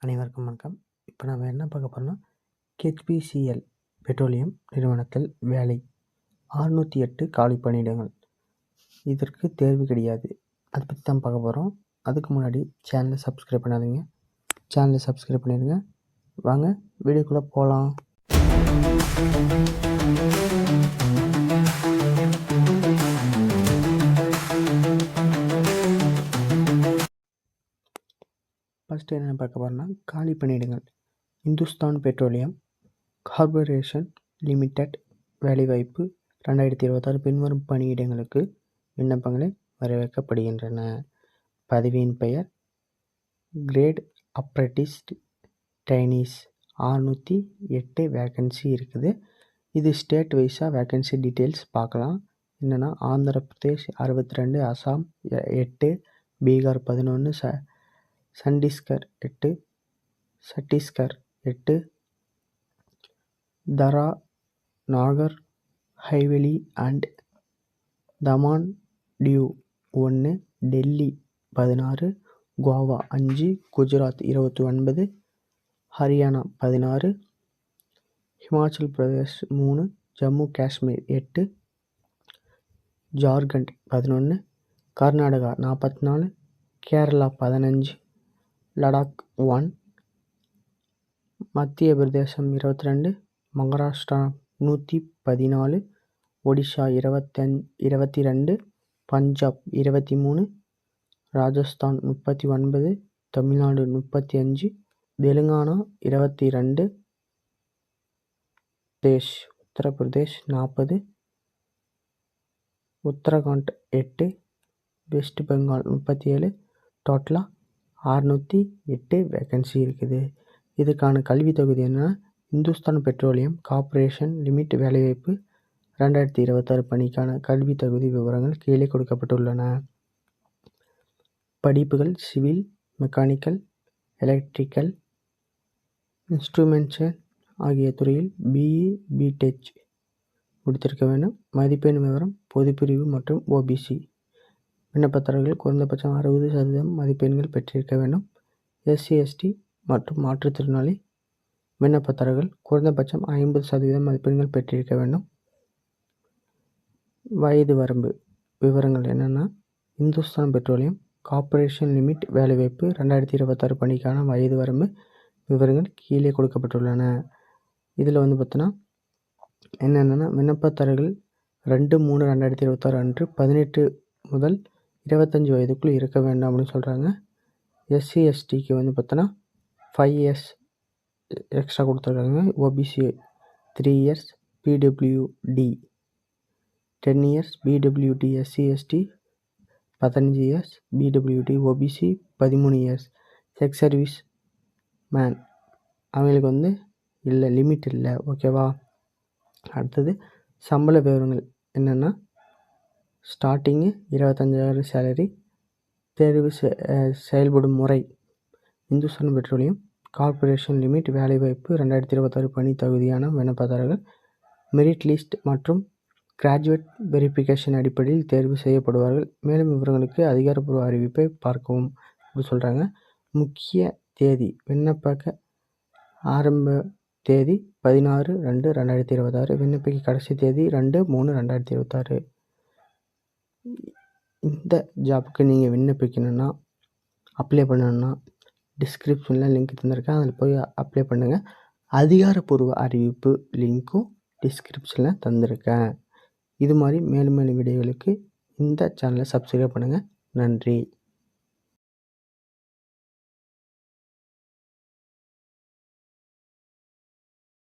அனைவருக்கும் வணக்கம். இப்போ நம்ம என்ன பார்க்க போகிறோம்னா, HPCL பெட்ரோலியம் நிறுவனத்தில் வேலை 608 காலி பணியிடங்கள். இதற்கு தேர்வு கிடையாது. அதை பற்றி தான் பார்க்க போகிறோம். அதுக்கு முன்னாடி சேனலை சப்ஸ்கிரைப் பண்ணாதீங்க. சேனலை சப்ஸ்கிரைப் பண்ணிடுங்க. வாங்க வீடியோக்குள்ளே போகலாம். ஃபஸ்ட்டு என்ன பார்க்க போகிறோம்னா, காலி பணியிடங்கள். இந்துஸ்தான் பெட்ரோலியம் கார்ப்பரேஷன் லிமிடெட் வேலைவாய்ப்பு 2026 பின்வரும் பணியிடங்களுக்கு விண்ணப்பங்களை வரவேற்கப்படுகின்றன. பதவியின் பெயர் கிரேட் அப்ரண்டிஸ்ட் ட்ரைனீஸ். 608 வேக்கன்சி இருக்குது. இது ஸ்டேட் வைஸாக வேக்கன்சி டீட்டெயில்ஸ் பார்க்கலாம். என்னென்னா, ஆந்திர பிரதேஷ் 62, அசாம் 8, பீகார் 11, சண்டிஸ்கர் 8, சத்தீஸ்கர் 8, தரா, நாகர் ஹைவேலி and Taman due 1, Delhi 16, Goa 5, Gujarat 29, Haryana 16, Himachal Pradesh 3, Jammu Kashmir 8, Jharkhand 11, Karnataka 44, Kerala 15, Ladakh 1, மத்திய பிரதேசம் 22, மகாராஷ்டிரா 114, ஒடிஷா 22, பஞ்சாப் 23, ராஜஸ்தான் 39, தமிழ்நாடு 35, தெலுங்கானா 22, உத்தரப்பிரதேஷ் 40, உத்தரகாண்ட் 8, வெஸ்ட் பெங்கால் 37, டோட்டலாக 608 வேக்கன்சி இருக்குது. இதுக்கான கல்வி தகுதி என்னன்னா, இந்துஸ்தான் பெட்ரோலியம் கார்ப்பரேஷன் லிமிட் வேலைவாய்ப்பு 2026 பணிக்கான கல்வி தகுதி விவரங்கள் கீழே கொடுக்கப்பட்டுள்ளன. படிப்புகள் சிவில், மெக்கானிக்கல், எலக்ட்ரிக்கல், இன்ஸ்ட்ருமெண்டேஷன் ஆகிய துறையில் BE, BTech முடித்திருக்க வேண்டும். மதிப்பெண் விவரம் பொதுப்பிரிவு மற்றும் OBC. விண்ணப்பதாரர்கள் குறைந்தபட்சம் 60% மதிப்பெண்கள் பெற்றிருக்க வேண்டும். SC, ST மற்றும் மாற்றுத்திறனாளி விண்ணப்பதாரர்கள் குறைந்தபட்சம் 50% மதிப்பெண்கள் பெற்றிருக்க வேண்டும். வயது வரம்பு விவரங்கள் என்னென்னா, இந்துஸ்தான் பெட்ரோலியம் கார்ப்பரேஷன் லிமிட் வேலைவாய்ப்பு 2026 பணிக்கான வயது வரம்பு விவரங்கள் கீழே கொடுக்கப்பட்டுள்ளன. இதில் பார்த்தோன்னா என்னென்னா, விண்ணப்பதாரர்கள் 2/3/2026 அன்று 18 முதல் 25 வயதுக்குள் இருக்க வேண்டும் அப்படின்னு சொல்கிறாங்க. SC, STக்கு பார்த்தோன்னா 5 years எக்ஸ்ட்ரா கொடுத்துருக்காங்க. OBC 3 years, PWD 10 years, BWD SC, ST 15 years, BWD OBC 13 years. Sex service man அவங்களுக்கு இல்லை, லிமிட் இல்லை. ஓகேவா. அடுத்தது சம்பள விவரங்கள் என்னென்னா, ஸ்டார்டிங்கு 25,000 சேலரி. தேர்வு செயல்படும் முறை இந்துஸ்தான் பெட்ரோலியம் கார்ப்பரேஷன் லிமிட் வேலைவாய்ப்பு 2026 பணி தகுதியான விண்ணப்பதாரர்கள் மெரிட் லிஸ்ட் மற்றும் கிராஜுவேட் வெரிஃபிகேஷன் அடிப்படையில் தேர்வு செய்யப்படுவார்கள். மேலும் விவரங்களுக்கு அதிகாரப்பூர்வ அறிவிப்பை பார்க்கவும் அப்படி சொல்கிறாங்க. முக்கிய தேதி விண்ணப்பக்க ஆரம்ப தேதி 16/2/2026. விண்ணப்பிக்க கடைசி தேதி 2/3/2026. இந்த ஜாப்புக்கு நீங்கள் விண்ணப்பிக்கணுன்னா, அப்ளை பண்ணணுன்னா டிஸ்கிரிப்ஷனில் லிங்க் தந்திருக்கேன். அதில் போய் அப்ளை பண்ணுங்கள். அதிகாரப்பூர்வ அறிவிப்பு லிங்க்கும் டிஸ்கிரிப்ஷனில் தந்திருக்கேன். இது மாதிரி மேலும் வீடியோகளுக்கு இந்த சேனலை சப்ஸ்கிரைப் பண்ணுங்கள். நன்றி.